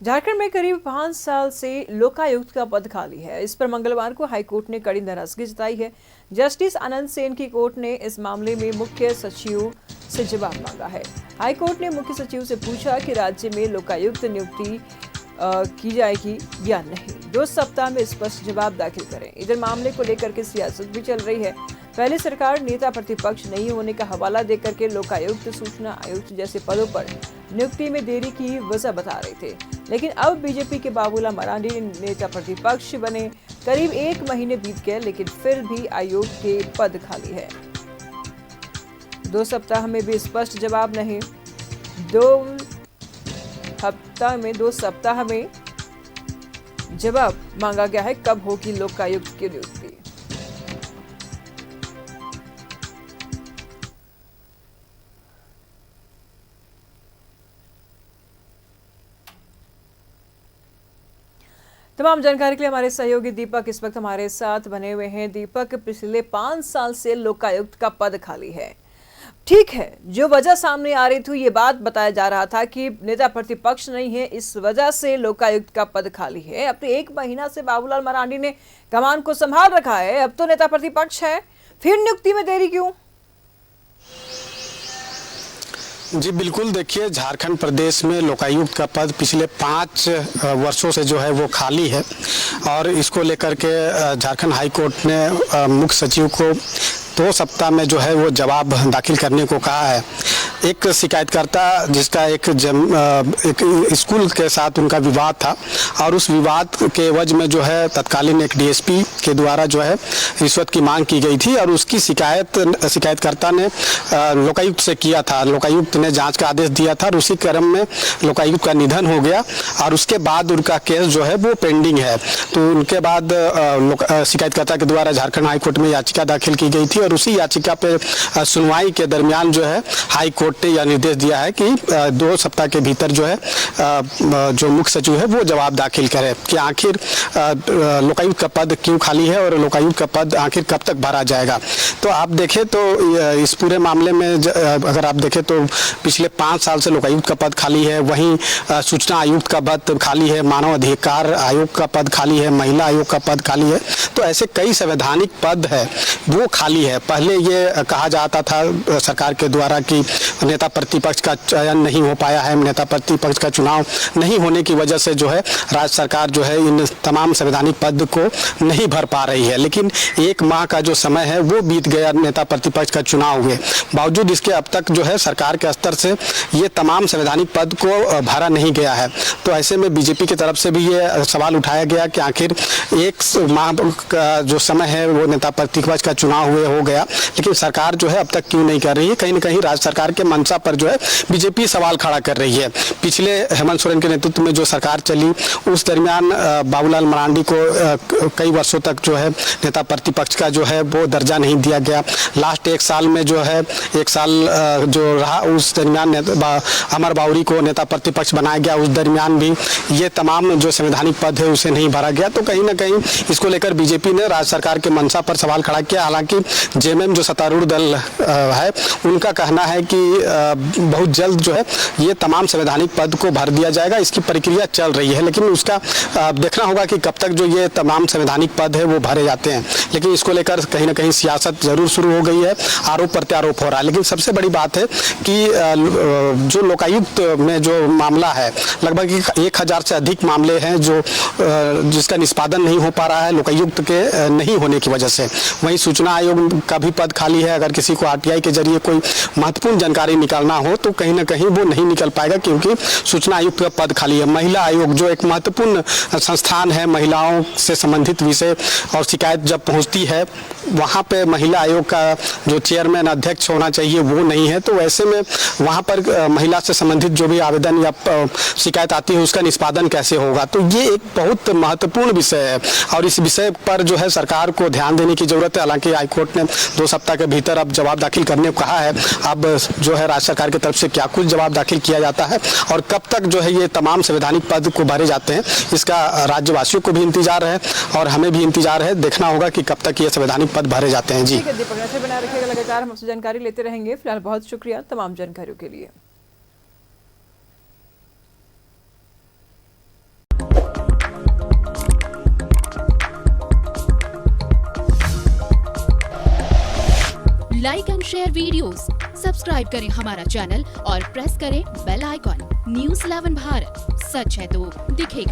झारखंड में करीब 5 साल से लोकायुक्त का पद खाली है। इस पर मंगलवार को हाईकोर्ट ने कड़ी नाराजगी जताई है। जस्टिस आनंद सेन की कोर्ट ने इस मामले में मुख्य सचिव से जवाब मांगा है। हाईकोर्ट ने मुख्य सचिव से पूछा कि राज्य में लोकायुक्त नियुक्ति की जाएगी या नहीं। 2 सप्ताह में स्पष्ट जवाब दाखिल करें। इधर मामले को लेकर के सियासत भी चल रही है। पहले सरकार नेता प्रतिपक्ष नहीं होने का हवाला देकर के लोकायुक्त, सूचना आयुक्त जैसे पदों पर नियुक्ति में देरी की वजह बता रहे थे, लेकिन अब बीजेपी के बाबूलाल मरांडी नेता प्रतिपक्ष बने। करीब 1 महीने बीत गए, लेकिन फिर भी आयोग के पद खाली है। 2 सप्ताह में भी स्पष्ट जवाब नहीं। 2 सप्ताह में जवाब मांगा गया है कब होगी लोकायुक्त की नियुक्ति। तमाम जानकारी के लिए हमारे सहयोगी दीपक इस वक्त हमारे साथ बने हुए हैं। दीपक, पिछले 5 साल से लोकायुक्त का पद खाली है। ठीक है, जो वजह सामने आ रही थी, ये बात बताया जा रहा था कि नेता प्रतिपक्ष नहीं है, इस वजह से लोकायुक्त का पद खाली है। अब तो 1 महीना से बाबूलाल मरांडी ने कमान को संभाल रखा है, अब तो नेता प्रतिपक्ष है, फिर नियुक्ति में देरी क्यों? जी बिल्कुल, देखिए झारखंड प्रदेश में लोकायुक्त का पद पिछले 5 वर्षों से जो है वो खाली है और इसको लेकर के झारखंड हाई कोर्ट ने मुख्य सचिव को 2 सप्ताह में जो है वो जवाब दाखिल करने को कहा है। एक शिकायतकर्ता जिसका एक स्कूल के साथ उनका विवाद था और उस विवाद के एवज में जो है तत्कालीन एक डीएसपी के द्वारा जो है रिश्वत की मांग की गई थी और उसकी शिकायतकर्ता ने लोकायुक्त से किया था। लोकायुक्त ने जांच का आदेश दिया था और उसी क्रम में लोकायुक्त का निधन हो गया और उसके बाद उनका केस जो है वो पेंडिंग है। तो उनके बाद शिकायतकर्ता के द्वारा झारखंड हाईकोर्ट में याचिका दाखिल की गई थी और उसी याचिका पे सुनवाई के दरमियान जो है हाई कोर्ट ने यह निर्देश दिया है कि 2 सप्ताह के भीतर जो है जो मुख्य सचिव है वो जवाब दाखिल करे कि आखिर लोकायुक्त का पद क्यों खाली है और लोकायुक्त का पद आखिर कब तक भरा जाएगा। तो आप देखें तो इस पूरे मामले में अगर आप देखें तो पिछले 5 साल से लोकायुक्त का पद खाली है, वहीं सूचना आयुक्त का पद खाली है, मानव अधिकार आयोग का पद खाली है, महिला आयोग का पद खाली है। तो ऐसे कई संवैधानिक पद है वो खाली है। पहले ये कहा जाता था सरकार के द्वारा कि नेता प्रतिपक्ष का चयन नहीं हो पाया है, नेता प्रतिपक्ष का चुनाव नहीं होने की वजह से जो है राज्य सरकार जो है इन तमाम संवैधानिक पद को नहीं भर पा रही है। लेकिन 1 माह का जो समय है वो बीत गया नेता प्रतिपक्ष का चुनाव हुए, बावजूद इसके अब तक जो है सरकार के स्तर से ये तमाम संवैधानिक पद को भरा नहीं गया है। तो ऐसे में बीजेपी की तरफ से भी ये सवाल उठाया गया कि आखिर 1 माह का जो समय है वो नेता प्रतिपक्ष का चुनाव हुए हो गया, लेकिन सरकार जो है अब तक क्यों नहीं कर रही है। कहीं न कहीं राज्य सरकार के मंशा पर जो है बीजेपी सवाल खड़ा कर रही है। पिछले हेमंत सोरेन के नेतृत्व में जो सरकार चली उस दरमियान बाबूलाल मरांडी को कई वर्षों तक जो है नेता प्रतिपक्ष का जो है वो दर्जा नहीं दिया गया। लास्ट 1 साल में जो है 1 साल जो रहा उस दरमियान अमर बाउरी को नेता प्रतिपक्ष बनाया गया, उस दरमियान भी ये तमाम जो संवैधानिक पद है उसे नहीं भरा गया। तो कहीं ना कहीं इसको लेकर बीजेपी ने राज्य सरकार के मंशा पर सवाल खड़ा किया। हालांकि जेएमएम जो सत्तारूढ़ दल है उनका कहना है कि बहुत जल्द जो है ये तमाम संवैधानिक पद को भर दिया जाएगा, इसकी प्रक्रिया चल रही है, लेकिन उसका देखना होगा कि कब तक जो ये तमाम संवैधानिक पद है वो भरे जाते हैं। लेकिन इसको लेकर कहीं ना कहीं सियासत जरूर शुरू हो गई है, आरोप प्रत्यारोप हो रहा है। लेकिन सबसे बड़ी बात है कि जो लोकायुक्त में जो मामला है लगभग 1000 से अधिक मामले हैं जो जिसका निष्पादन नहीं हो पा रहा है लोकायुक्त के नहीं होने की वजह से। वहीं सूचना आयोग का भी पद खाली है। अगर किसी को आरटीआई के जरिए कोई महत्वपूर्ण जानकारी निकालना हो तो कहीं ना कहीं वो नहीं निकल पाएगा क्योंकि सूचना आयुक्त का पद खाली है। महिला आयोग जो एक महत्वपूर्ण संस्थान है, महिलाओं से संबंधित विषय और शिकायत जब पहुंचती है वहां पे महिला आयोग का जो चेयरमैन अध्यक्ष होना चाहिए वो नहीं है। तो ऐसे में वहां पर महिला से संबंधित जो भी आवेदन या शिकायत आती है उसका निष्पादन कैसे होगा। तो ये एक बहुत महत्वपूर्ण विषय है और इस विषय पर जो है सरकार को ध्यान देने की जरूरत है। हालांकि हाईकोर्ट ने 2 सप्ताह के भीतर अब जवाब दाखिल करने को कहा है। अब जो है राज्य सरकार की तरफ से क्या कुछ जवाब दाखिल किया जाता है और कब तक जो है ये तमाम संवैधानिक पद को भरे जाते हैं, इसका राज्यवासियों को भी इंतजार है और हमें भी इंतजार है। देखना होगा कि कब तक ये संवैधानिक पद भरे जाते हैं। जी दीपक, ऐसे बना रखिएगा, लगातार हम आपसे जानकारी लेते रहेंगे। फिलहाल बहुत शुक्रिया तमाम जानकारियों के लिए। Like and share videos, subscribe करें हमारा चैनल और प्रेस करें बेल आइकॉन। News 11 भारत, सच है तो दिखेगा।